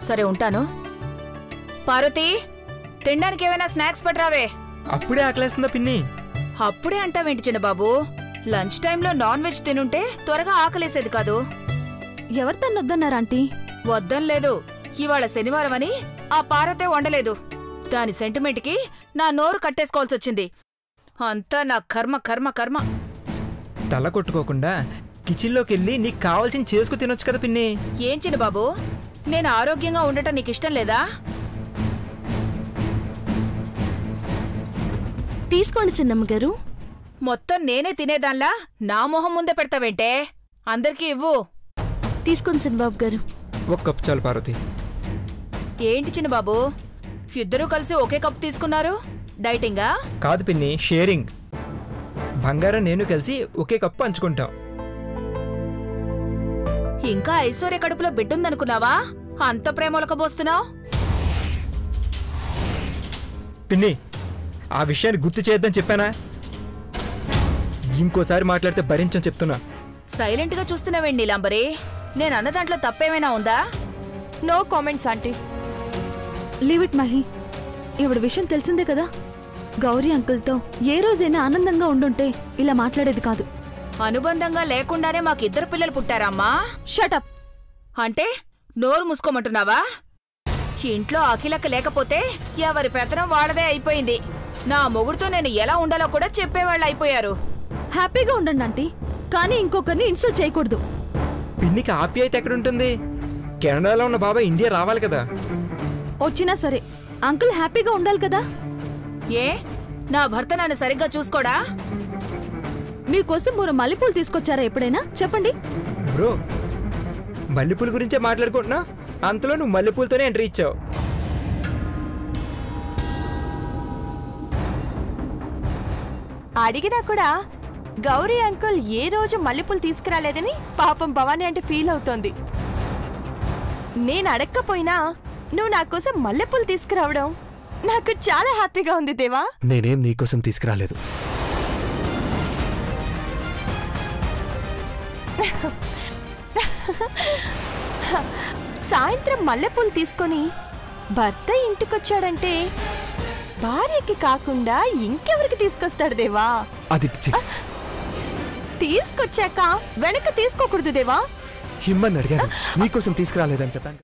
సరే ఉంటాను. పార్వతి, తినడానికి ఏమైనా స్నాక్స్ పట్టరావే. అప్పుడే ఆకలేస్తుందా పిన్ని? అప్పుడే అంటావేంటి చిన్నబాబు? లంచ్ టైంలో నాన్ వెజ్ తినుంటే త్వరగా ఆకలేసేది కాదు. ఎవరు తన్నొద్దన్నారు ఆంటీ? వద్దనలేదు. ఇవాళ శనివారం అని ఆ పార్వతే వండలేదు. దాని సెంటిమెంట్కి నా నోరు కట్టేసుకోవాల్సొచ్చింది. అంతా నా కర్మ కర్మ కర్మ. తల కొట్టుకోకుండా కిచెన్లోకెళ్ళి నీకు కావాల్సిన చేసుకు తినొచ్చు కదా పిన్ని. ఏం చిన్నబాబు, నేను ఆరోగ్యంగా ఉండటం నీకిష్టం లేదా? తీసుకోండి చిన్నమ్మగారు. మొత్తం నేనే తినేదాన్లా నా మొహం ముందే పెడతావేంటే? అందరికీ ఇవ్వు. తీసుకోండి చిన్నబాబు గారు. ఒక కప్పు చాలు పార్వతి. ఏంటి చిన్నబాబు, ఇద్దరూ కలిసి ఒకే కప్పు తీసుకున్నారు? డైటింగా? కాదు పిన్ని, షేరింగ్. బంగారం నేను కలిసి ఒకే కప్పు పంచుకుంటాం. ఇంకా ఐశ్వర్య కడుపులో బిడ్డుందనుకున్నావా? అంత ప్రేమలకబోస్తున్నావు? పిన్ని, ఆ విషయాన్ని గుర్తు చేయొద్దని చెప్పానా? ఇంకోసారి మాట్లాడితే భరించని చెప్తున్నా. సైలెంట్గా చూస్తున్నావేండి నీలాంబరి? నేను అన్న దాంట్లో తప్పేమైనా ఉందా? No comments aunty. Leave it Mahi. ఇవిడ విషయం తెలిసిందే కదా. గౌరీ అంకుల్తో ఏ రోజైనా ఆనందంగా ఉండుంటే ఇలా మాట్లాడేది కాదు. అనుబంధంగా లేకుండానే మాకిద్దరు పిల్లలు పుట్టారమ్మా. షటప్. అంటే నోరు మూసుకోమంటున్నావా? ఇంట్లో అఖిలక్క లేకపోతే ఎవరి పెత్తనం వాడదే అయిపోయింది. నా మొగుడుతో నేను ఎలా ఉండాలో కూడా చెప్పేవాళ్ళు అయిపోయారు. హ్యాపీగా ఉండండి ఆంటీ, కానీ ఇంకొకరిని ఇన్సల్ట్ చేయకూడదు. పిన్నికి ఆప్యాయత ఎక్కడుంటుంది? కెనడాలో ఉన్న బాబాయ్ ఇండియా రావాలి కదా. వచ్చినా సరే అంకుల్ హ్యాపీగా ఉండాలి కదా. ఏ, నా భర్త నన్ను సరిగ్గా చూసుకోడా? మీకోసం మీరు మల్లెపూలు తీసుకొచ్చారా ఎప్పుడైనా? చెప్పండి. బ్రో, మల్లెపూల గురించే మాట్లాడుకుంటున్నా, అంతలో నువ్వు మల్లెపూలతోనే ఎంట్రీ ఇచ్చావు. అడిగినా కూడా గౌరీ అంకుల్ ఏ రోజు మల్లెపూలు తీసుకురాలేదని పాపం భవానీ అంటే ఫీల్ అవుతోంది. నేను అడగకపోయినా నువ్వు నా కోసం మల్లెపూలు తీసుకురావడం నాకు చాలా హ్యాపీగా ఉంది దేవా. నేనేం నీకోసం తీసుకురాలేదు. సాయంత్రం మల్లెపూలు తీసుకొని భర్త ఇంటికొచ్చాడంటే భార్యకి కాకుండా ఇంకెవరికి తీసుకొస్తాడు దేవా? అది తీసుకొచ్చాక వెనక తీసుకోకూడదు దేవా. హిమ్మని అడిగాను, నీకోసం తీసుకురాలేదని చెప్పాను.